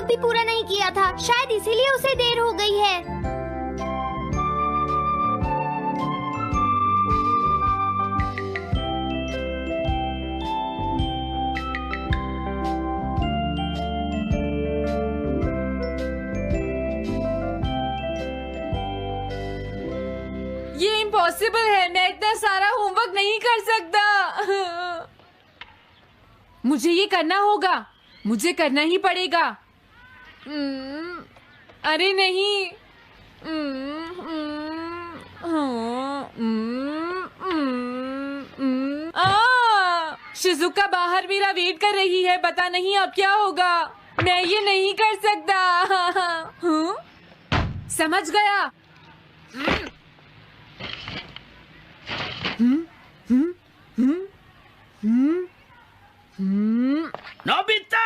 भी पूरा नहीं किया था, शायद इसीलिए उसे देर हो गई है। ये इम्पॉसिबल है, मैं इतना सारा होमवर्क नहीं कर सकता। मुझे ये करना होगा, मुझे करना ही पड़ेगा। अरे नहीं। शिजुका बाहर मेरा वेट कर रही है, पता नहीं अब क्या होगा। मैं ये नहीं कर सकता। समझ गया। नोबिता,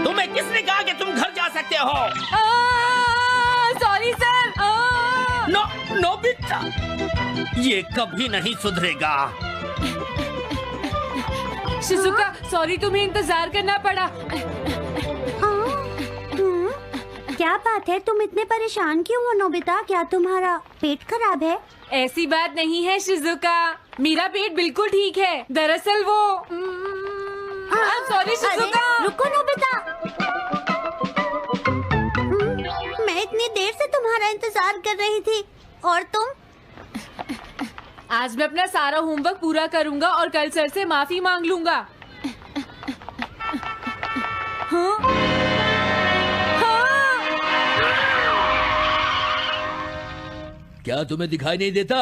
तुम्हें किसने कहा कि तुम घर जा सकते हो? Sorry sir. नोबिता, ये कभी नहीं सुधरेगा। शिजुका सॉरी, तुम्हें इंतजार करना पड़ा। क्या बात है, तुम इतने परेशान क्यों हो नोबिता? क्या तुम्हारा पेट खराब है? ऐसी बात नहीं है शिजुका, मेरा पेट बिल्कुल ठीक है। दरअसल वो सॉरी शिजुका। रुको नोबिता, मैं इतनी देर से तुम्हारा इंतजार कर रही थी और तुम? आज मैं अपना सारा होमवर्क पूरा करूंगा और कल सर से माफी मांग लूंगा। हाँ? क्या तुम्हें दिखाई नहीं देता?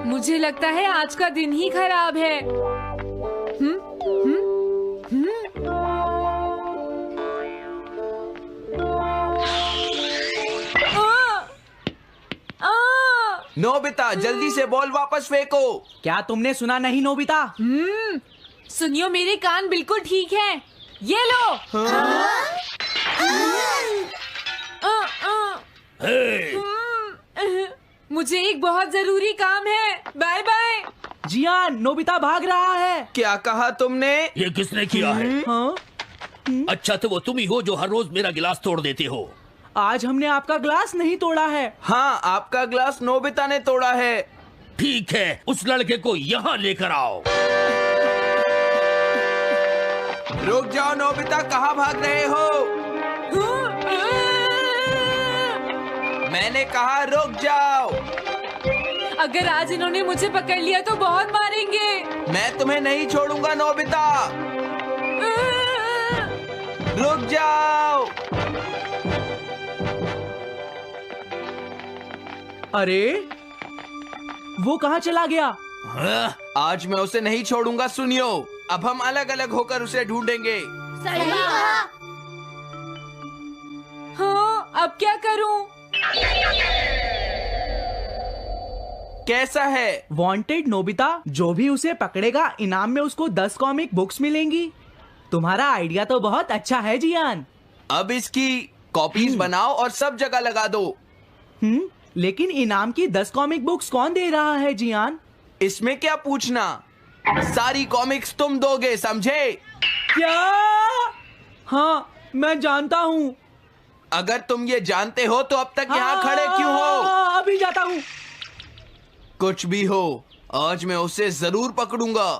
मुझे लगता है आज का दिन ही खराब है। नोबिता, जल्दी से बॉल वापस फेंको। क्या तुमने सुना नहीं नोबिता? सुनियो, मेरे कान बिल्कुल ठीक हैं। ये लो। मुझे एक बहुत जरूरी काम है। Bye bye. जियान, नोबिता भाग रहा है। क्या कहा तुमने? ये किसने किया है? हाँ? अच्छा तो वो तुम ही हो जो हर रोज मेरा गिलास तोड़ देते हो। आज हमने आपका ग्लास नहीं तोड़ा है। हाँ, आपका ग्लास नोबिता ने तोड़ा है। ठीक है, उस लड़के को यहाँ लेकर आओ। रुक जाओ नोबिता, कहाँ भाग रहे हो? मैंने कहा रुक जाओ। अगर आज इन्होंने मुझे पकड़ लिया तो बहुत मारेंगे। मैं तुम्हें नहीं छोड़ूंगा नोबिता, रुक जाओ। अरे वो कहाँ चला गया? हाँ? आज मैं उसे नहीं छोड़ूंगा। सुनियो, अब हम अलग अलग होकर उसे ढूंढेंगे। सही कहा। हाँ, अब क्या करूं? कैसा है? वांटेड नोबिता, जो भी उसे पकड़ेगा इनाम में उसको 10 कॉमिक बुक्स मिलेंगी। तुम्हारा आइडिया तो बहुत अच्छा है जियान। अब इसकी कॉपीज बनाओ और सब जगह लगा दो। लेकिन इनाम की 10 कॉमिक बुक्स कौन दे रहा है जियान? इसमें क्या पूछना, सारी कॉमिक्स तुम दोगे, समझे? क्या? हाँ, मैं जानता हूँ। अगर तुम ये जानते हो तो अब तक यहाँ खड़े क्यों हो? अभी जाता हूँ। कुछ भी हो, आज मैं उसे जरूर पकड़ूंगा।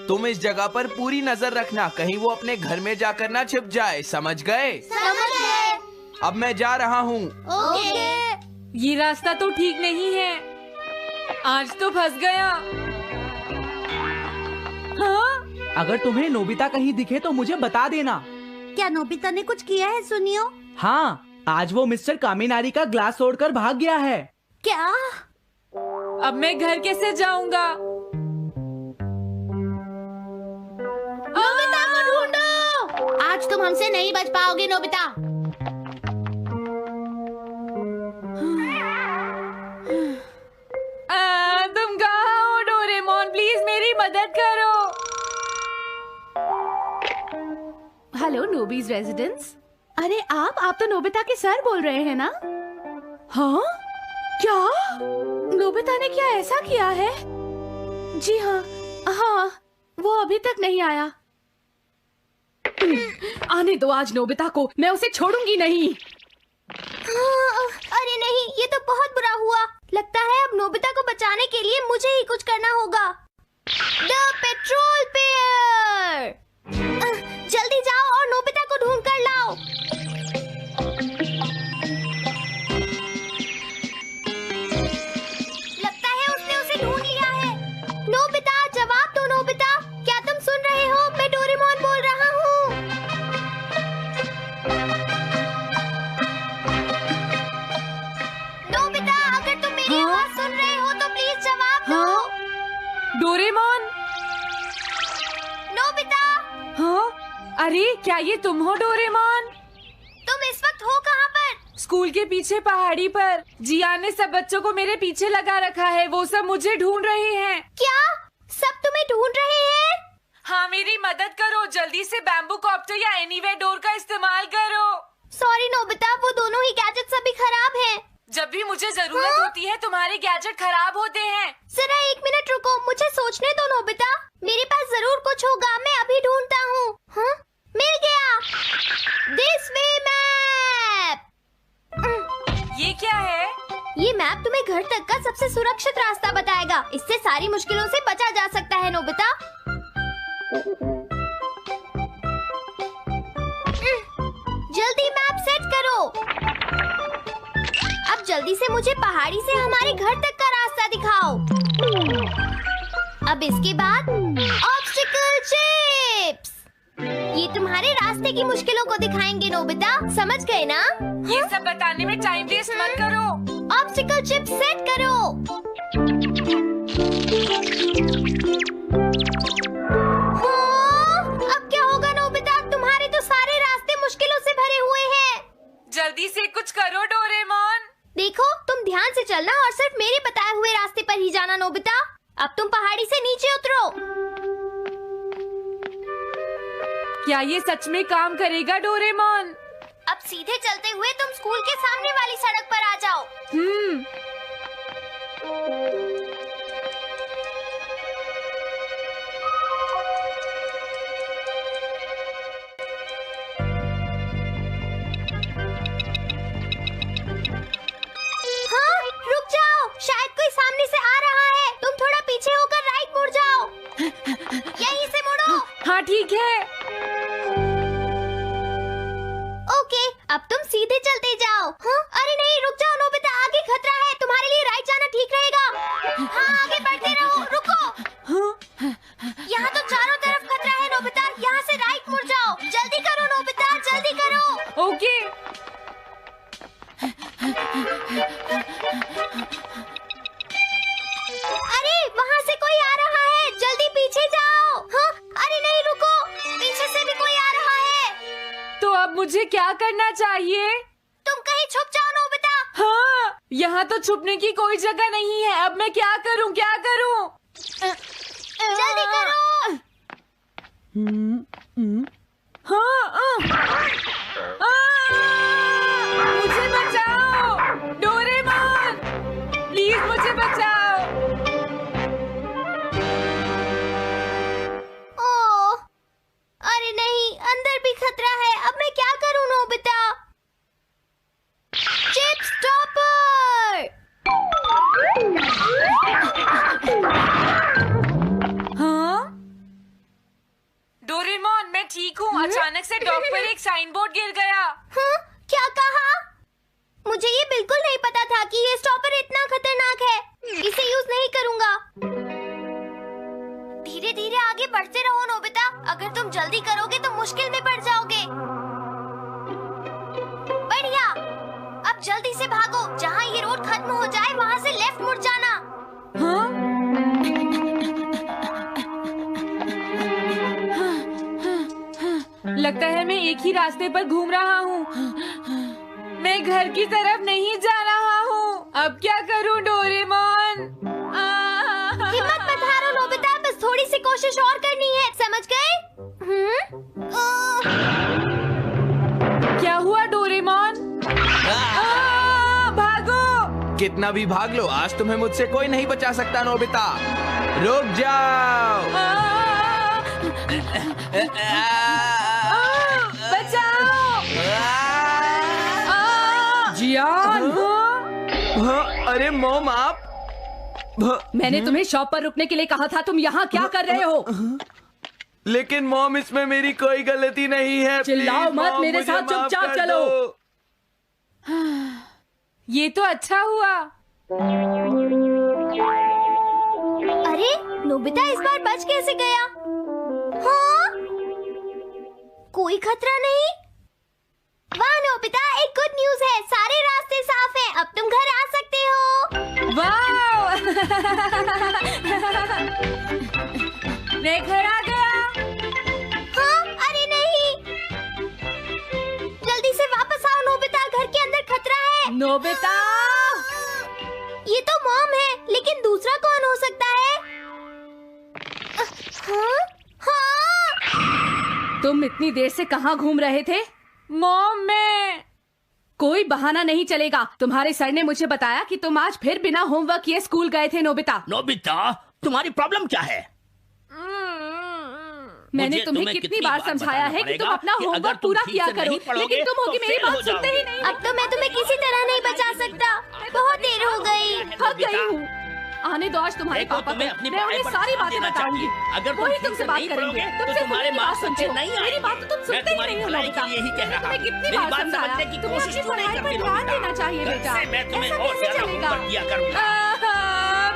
तुम इस जगह पर पूरी नजर रखना, कहीं वो अपने घर में जाकर ना छिप जाए, समझ गए? समझ गए। अब मैं जा रहा हूँ। ओके। ये रास्ता तो ठीक नहीं है, आज तो फंस गया। हाँ? अगर तुम्हें नोबिता कहीं दिखे तो मुझे बता देना। क्या नोबिता ने कुछ किया है सुनियो? हाँ, आज वो मिस्टर कामिनारी का ग्लास तोड़कर भाग गया है। क्या? अब मैं घर कैसे जाऊंगा? नोबिता को ढूंढो। आज तुम हमसे नहीं बच पाओगे नोबिता। मदद करो। Hello Nobi's residence. अरे आप तो नोबिता के सर बोल रहे हैं ना? हाँ? क्या? नोबिता ने क्या ऐसा किया है? जी हाँ, हाँ, वो अभी तक नहीं आया। आने दो आज नोबिता को, मैं उसे छोड़ूंगी नहीं। अरे नहीं, ये तो बहुत बुरा हुआ। लगता है अब नोबिता को बचाने के लिए मुझे ही कुछ करना होगा। द पेट्रोल पेयर, जल्दी जाओ और नोबिता को ढूंढ कर लाओ। लगता है उसने उसे ढूंढ लिया है। नोबिता, जवाब दो नोबिता, क्या तुम सुन रहे हो? मैं डोरेमोन बोल रहा हूँ। नोबिता, अगर तुम मेरी आवाज सुन रहे हो तो प्लीज जवाब दो। डोरेमोन। नोबिता, हाँ? अरे क्या ये तुम हो डोरेमोन? तुम इस वक्त हो कहाँ पर? स्कूल के पीछे पहाड़ी पर। जियान ने सब बच्चों को मेरे पीछे लगा रखा है, वो सब मुझे ढूंढ रहे हैं। क्या सब तुम्हें ढूंढ रहे हैं? हाँ, मेरी मदद करो, जल्दी से बैम्बू कॉप्टर या एनीवेयर डोर का इस्तेमाल करो। सॉरी नोबिता, वो दोनों ही गैजेट्स अभी खराब हैं। जब भी मुझे जरूरत होती है तुम्हारे गैजेट खराब होते हैं। जरा 1 मिनट रुको, मुझे सोचने दो नोबिता। मेरे पास जरूर कुछ होगा, मैं अभी ढूंढता हूँ। हाँ? मिल गया। This way map. ये क्या है? ये मैप तुम्हें घर तक का सबसे सुरक्षित रास्ता बताएगा। इससे सारी मुश्किलों से बचा जा सकता है नोबिता। जल्दी मैप सेट करो। अब जल्दी से मुझे पहाड़ी से हमारे घर तक का रास्ता दिखाओ। अब इसके बाद ऑब्स्टिकल चिप्स। ये तुम्हारे रास्ते की मुश्किलों को दिखाएंगे नोबिता, समझ गए ना? ये सब बताने में टाइम वेस्ट मत करो। ऑब्स्टिकल चिप्स सेट करो। हाँ, अब क्या होगा नोबिता? तुम्हारे तो सारे रास्ते मुश्किलों से भरे हुए हैं। जल्दी से कुछ करो डोरेमोन। देखो, तुम ध्यान से चलना और सिर्फ मेरे बताए हुए रास्ते पर ही जाना नोबिता। अब तुम पहाड़ी से नीचे उतरो। क्या ये सच में काम करेगा डोरेमोन? अब सीधे चलते हुए तुम स्कूल के सामने वाली सड़क पर आ जाओ। हाँ, रुक जाओ, शायद कोई सामने से आ रहा है। तुम थोड़ा पीछे होकर राइट मुड़ जाओ। यहीं से मुड़ो। हाँ ठीक है। ओके, अब तुम सीधे चलते जाओ। हाँ? अरे नहीं, रुक जाओ नोबिता, आगे खतरा है। तुम्हारे लिए राइट जाना ठीक रहेगा। हाँ, आगे बढ़ते रहो। रुको, यहाँ तो चारों तरफ खतरा है नोबिता, यहाँ से राइट मुड़ जाओ। जल्दी करो नोबिता, जल्दी करो। ओके। अरे वहाँ से कोई आ रहा है, जल्दी पीछे जाओ। हाँ? अरे नहीं, रुको, पीछे से भी कोई आ रहा है। तो अब मुझे क्या करना चाहिए? तुम कहीं छुप जाओ नोबिता। हाँ, यहाँ तो छुपने की कोई जगह नहीं है। अब मैं क्या करूँ, क्या करूँ? जल्दी करो। हाँ, मुझे बचाओ डोरेमोन, प्लीज मुझे बचाओ। ओह, अरे नहीं, अंदर भी खतरा है। अब मैं क्या करूं नोबिता? Chip stopper. हाँ? डोरेमोन, मैं ठीक हूँ। अचानक से डॉक पर एक साइन बोर्ड गिर गया। हाँ? क्या कहा? मुझे ये बिल्कुल नहीं पता था कि ये स्टॉपर इतना खतरनाक है। इसे यूज नहीं करूंगा। धीरे धीरे आगे बढ़ते रहो नोबिता। अगर तुम जल्दी करोगे तो मुश्किल में पड़ जाओगे। बढ़िया, अब जल्दी से भागो। जहाँ ये रोड खत्म हो जाए वहाँ से लेफ्ट मुड़ जाना। हाँ? लगता है मैं एक ही रास्ते पर घूम रहा हूँ। मैं घर की तरफ नहीं जा रहा हूँ। अब क्या करूँ डोरेमोन? हिम्मत मत हारो नोबिता, बस थोड़ी सी कितना भी भाग लो, आज तुम्हें मुझसे कोई नहीं बचा सकता नोबिता। रुक जाओ। बचाओ! जियान! अरे मॉम आप मैंने तुम्हें शॉप पर रुकने के लिए कहा था, तुम यहाँ क्या कर रहे हो? लेकिन मॉम इसमें मेरी कोई गलती नहीं है। चिल्लाओ प्लीज, मत, मॉम, मेरे मुझे साथ माफ चुपचाप कर चलो। दो। ये तो अच्छा हुआ। अरे नोबिता इस बार बच कैसे गया? हाँ? कोई खतरा नहीं? वाह नोबिता, एक गुड न्यूज है, सारे रास्ते साफ हैं, अब तुम घर आ सकते हो। वाओ! मैं घर आ गया। हाँ? अरे नहीं, जल्दी से वापस आओ नोबिता, घर के अंदर खतरा है। नोबिता! ये तो मॉम है, लेकिन दूसरा कौन हो सकता है? हाँ? हाँ? तुम इतनी देर से कहाँ घूम रहे थे? मॉम, मैं कोई बहाना नहीं चलेगा। तुम्हारे सर ने मुझे बताया कि तुम आज फिर बिना होमवर्क किए स्कूल गए थे नोबिता। नोबिता, तुम्हारी प्रॉब्लम क्या है? मैंने मुझे तुम्हें कितनी बार समझाया है कि तुम अपना होमवर्क पूरा किया करो, लेकिन तुम होगी मेरी बात सुनते ही नहीं। अब तो मैं तुम्हें किसी तरह नहीं बचा सकता, बहुत देर हो गई। थक गई हूँ। आने दो आज तुम्हारे देखो, पापा तुम्हें को, अपनी मैं उन्हें पढ़ाई पर सारी ध्यान बातें देना बताऊंगी। चाहिए। अगर तुम वही ठीक तुमसे से बात नहीं करेंगे, पढ़ोगे, तो तुमसे तुम्हारे खुद की मार्क्स बात सुनते अच्छे हो। नहीं मेरी आएंगे। बात तो तुम मैं सुनते ही तुम्हारी नहीं हो भलाई नोबिता। के लिए ही कह मैंने रहा तुम्हें हूँ। कितनी मेरी बार बात समझाया समझने की तुम्हें कोशिश अपनी क्यों नहीं पढ़ाई पर करती ध्यान नोबिता? देना चाहिए कल बेटा। से मैं तुम्हें ऐसा और कैसे ज्यादा चलेगा? होमवर्क दिया करूंगा।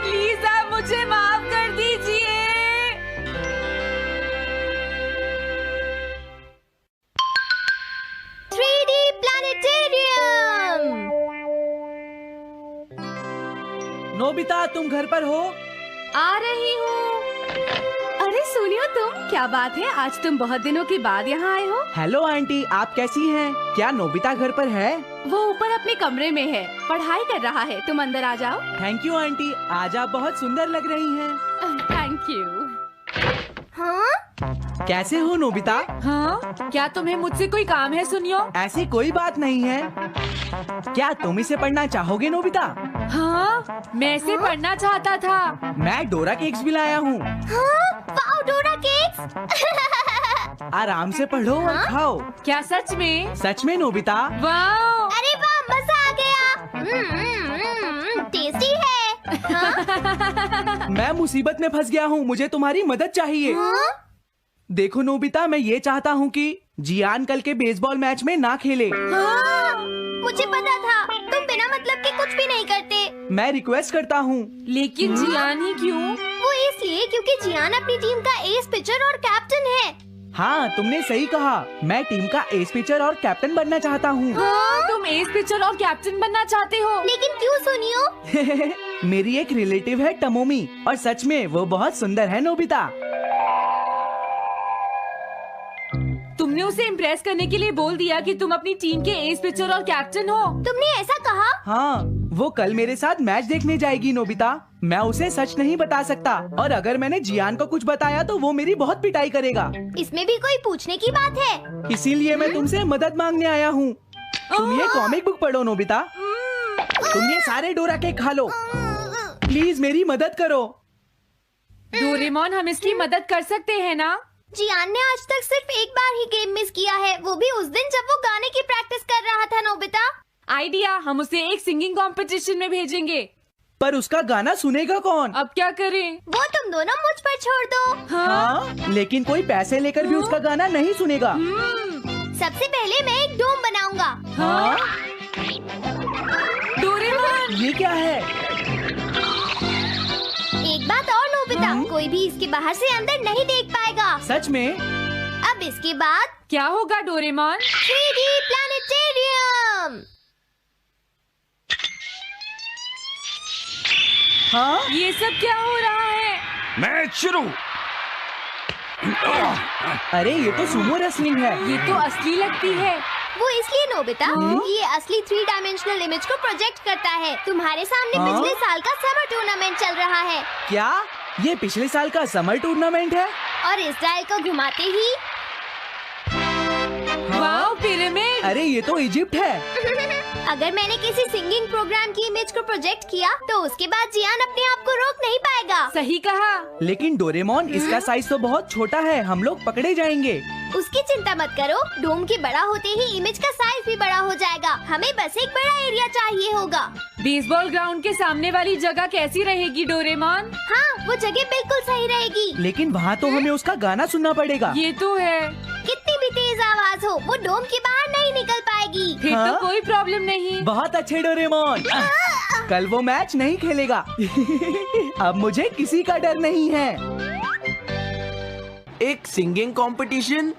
प्लीज आप मुझे माफ कर दीजिए। 3D planetarium. नोबिता, तुम घर पर हो? आ रही हूँ। अरे सुनियो तुम, क्या बात है, आज तुम बहुत दिनों के बाद यहाँ आए हो? हेलो आंटी, आप कैसी हैं? क्या नोबिता घर पर है? वो ऊपर अपने कमरे में है, पढ़ाई कर रहा है। तुम अंदर आ जाओ। थैंक यू आंटी, आज आप बहुत सुंदर लग रही हैं। Thank you. हाँ? कैसे हो नोबिता? हाँ, क्या तुम्हें मुझसे कोई काम है सुनियो? ऐसी कोई बात नहीं है। क्या तुम इसे पढ़ना चाहोगे नोबिता? हाँ, मैं इसे पढ़ना चाहता था। मैं डोरा केक्स भी लाया हूँ। हाँ? वाओ, डोरा केक्स। आराम से पढ़ो और खाओ। क्या सच में? सच में नोबिता? वाओ! अरे वाह, मजा आ गया। टेस्टी है। हाँ? मैं मुसीबत में फंस गया हूँ, मुझे तुम्हारी मदद चाहिए। हाँ? देखो नोबिता, मैं ये चाहता हूँ कि जियान कल के बेसबॉल मैच में ना खेले। हाँ? मुझे पता था, तुम बिना मतलब के कुछ भी नहीं करते। मैं रिक्वेस्ट करता हूँ। लेकिन जियान ही क्यों? वो इसलिए क्योंकि जियान अपनी टीम का एस पिचर और कैप्टन है। हाँ, तुमने सही कहा। मैं टीम का एस पिचर और कैप्टन बनना चाहता हूँ। हाँ? तुम एस पिचर और कैप्टन बनना चाहते हो? लेकिन क्यों सुनियो? मेरी एक रिलेटिव है टमोमी, और सच में वो बहुत सुंदर है नोबिता। तुमने उसे इम्प्रेस करने के लिए बोल दिया कि तुम अपनी टीम के एस पिचर और कैप्टन हो। तुमने ऐसा कहा? हाँ, वो कल मेरे साथ मैच देखने जाएगी नोबिता। मैं उसे सच नहीं बता सकता, और अगर मैंने जियान को कुछ बताया तो वो मेरी बहुत पिटाई करेगा। इसमें भी कोई पूछने की बात है? इसीलिए मैं तुमसे मदद मांगने आया हूँ। तुम ये कॉमिक बुक पढ़ो नोबिता। तुम ये सारे डोरा केक खा लो। प्लीज मेरी मदद करो। डोरेमोन, हम इसकी मदद कर सकते हैं ना? जियान ने आज तक सिर्फ एक बार ही गेम मिस किया है, वो भी उस दिन जब वो गाने की प्रैक्टिस कर रहा था। नोबिता, आइडिया, हम उसे एक सिंगिंग कंपटीशन में भेजेंगे। पर उसका गाना सुनेगा कौन? अब क्या करें? वो तुम दोनों मुझ पर छोड़ दो। हाँ, लेकिन कोई पैसे लेकर भी उसका गाना नहीं सुनेगा। सबसे पहले मैं एक डोम बनाऊंगा। हाँ? डोरेमोन! ये क्या है? एक बात और नोबिता, कोई भी इसके बाहर से अंदर नहीं देख पाएगा। सच में? अब इसके बाद क्या होगा डोरेमोन? 3D planetarium. हाँ? ये सब क्या हो रहा है? मैच शुरू। अरे ये तो सुमो रेसलिंग है। ये तो असली लगती है। वो इसलिए नोबिता, क्योंकि ये असली 3 डायमेंशनल इमेज को प्रोजेक्ट करता है। तुम्हारे सामने हाँ? पिछले साल का समर टूर्नामेंट चल रहा है, क्या ये पिछले साल का समर टूर्नामेंट है? और इस डायल को घुमाते ही वाओ, पिरामिड! अरे ये तो इजिप्ट है। अगर मैंने किसी सिंगिंग प्रोग्राम की इमेज को प्रोजेक्ट किया तो उसके बाद जियान अपने आप को रोक नहीं पाएगा। सही कहा। लेकिन डोरेमोन, इसका साइज तो बहुत छोटा है, हम लोग पकड़े जाएंगे। उसकी चिंता मत करो, डोम के बड़ा होते ही इमेज का साइज भी बड़ा हो जाएगा। हमें बस एक बड़ा एरिया चाहिए होगा। बेसबॉल ग्राउंड के सामने वाली जगह कैसी रहेगी डोरेमोन? हाँ, वो जगह बिल्कुल सही रहेगी। लेकिन वहाँ तो हमें उसका गाना सुनना पड़ेगा। ये तो है। कितनी भी तेज आवाज हो, वो डोम के बाहर नहीं निकल पाएगी। फिर हाँ? तो कोई प्रॉब्लम नहीं। बहुत अच्छे डोरेमोन। कल वो मैच नहीं खेलेगा। अब मुझे किसी का डर नहीं है। एक सिंगिंग कंपटीशन?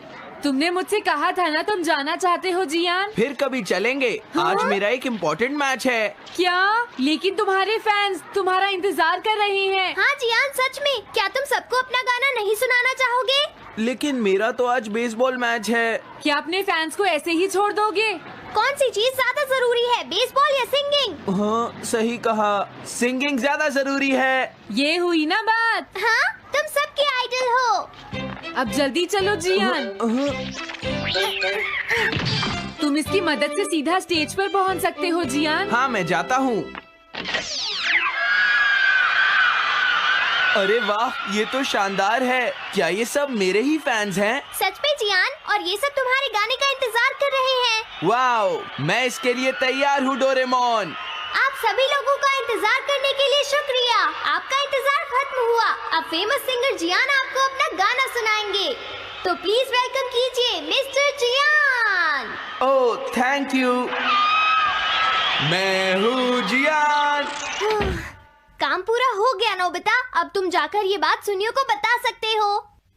तुमने मुझसे कहा था ना तुम जाना चाहते हो जियान। फिर कभी चलेंगे। आज मेरा एक इम्पोर्टेंट मैच है। क्या? लेकिन तुम्हारे फैंस तुम्हारा इंतजार कर रहे हैं। हाँ जियान, सच में क्या तुम सबको अपना गाना नहीं सुनाना चाहोगे? लेकिन मेरा तो आज बेसबॉल मैच है। क्या अपने फैंस को ऐसे ही छोड़ दोगे? कौन सी चीज ज्यादा जरूरी है, बेसबॉल या सिंगिंग? हाँ, सही कहा, सिंगिंग ज्यादा जरूरी है। ये हुई ना बात। हाँ, तुम सबके आइडल हो। अब जल्दी चलो जियान। तुम इसकी मदद से सीधा स्टेज पर पहुंच सकते हो जियान। हाँ, मैं जाता हूँ। अरे वाह, ये तो शानदार है। क्या ये सब मेरे ही फैंस हैं? सच में जियान, और ये सब तुम्हारे गाने का इंतजार कर रहे हैं। वाओ, मैं इसके लिए तैयार हूँ डोरेमोन। आप सभी लोगों का इंतजार करने के लिए शुक्रिया। आपका इंतजार खत्म हुआ। अब फेमस सिंगर जियान आपको अपना गाना सुनाएंगे। तो प्लीज वेलकम कीजिए mister Jian. Oh, thank you. मैं हूँ जियान। काम पूरा हो गया नोबिता। अब तुम जाकर ये बात सुनियो को बता सकते हो।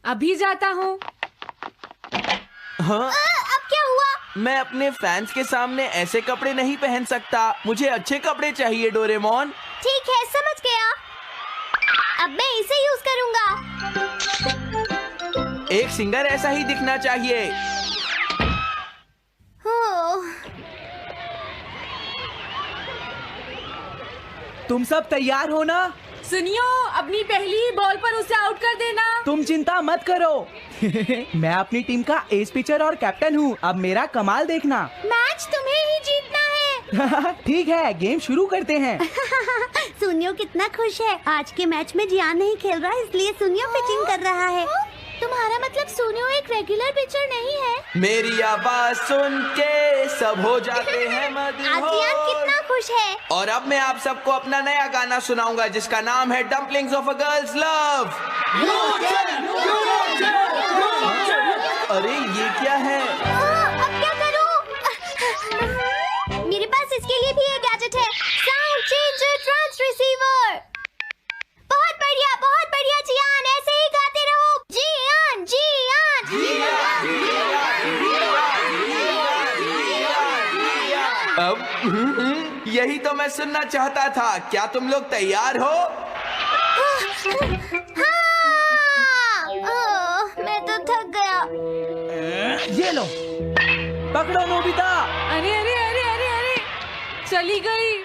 अभी जाता हूँ। हाँ, अब क्या हुआ? मैं अपने फैंस के सामने ऐसे कपड़े नहीं पहन सकता। मुझे अच्छे कपड़े चाहिए डोरेमोन। ठीक है, समझ गया। अब मैं इसे यूज करूँगा। एक सिंगर ऐसा ही दिखना चाहिए। तुम सब तैयार हो ना? सुनियो, अपनी पहली बॉल पर उसे आउट कर देना। तुम चिंता मत करो। मैं अपनी टीम का एस पिचर और कैप्टन हूँ। अब मेरा कमाल देखना। मैच तुम्हें ही जीतना है। ठीक है, गेम शुरू करते हैं। सुनियो कितना खुश है। आज के मैच में जियान नहीं खेल रहा, इसलिए सुनियो पिचिंग कर रहा है। तुम्हारा मतलब सुनियो एक रेगुलर पिचर नहीं है? मेरी आवाज सुन के सब हो जाते हैं आज जियान मदहोश। कितना खुश है। और अब मैं आप सबको अपना नया गाना सुनाऊंगा जिसका नाम है dumplings of a girls love. अरे ये क्या है? अब क्या करूं? मेरे पास इसके लिए भी एक गैजेट है, साउंड चेंजर ट्रांस रिसीवर। बहुत बढ़िया जियान, ऐसे ही गाते रहो। जियान अब यही तो मैं सुनना चाहता था। क्या तुम लोग तैयार हो? हाँ, मैं तो थक गया। ये लो, पकड़ो नोबिता। अरे अरे अरे अरे अरे, चली गई।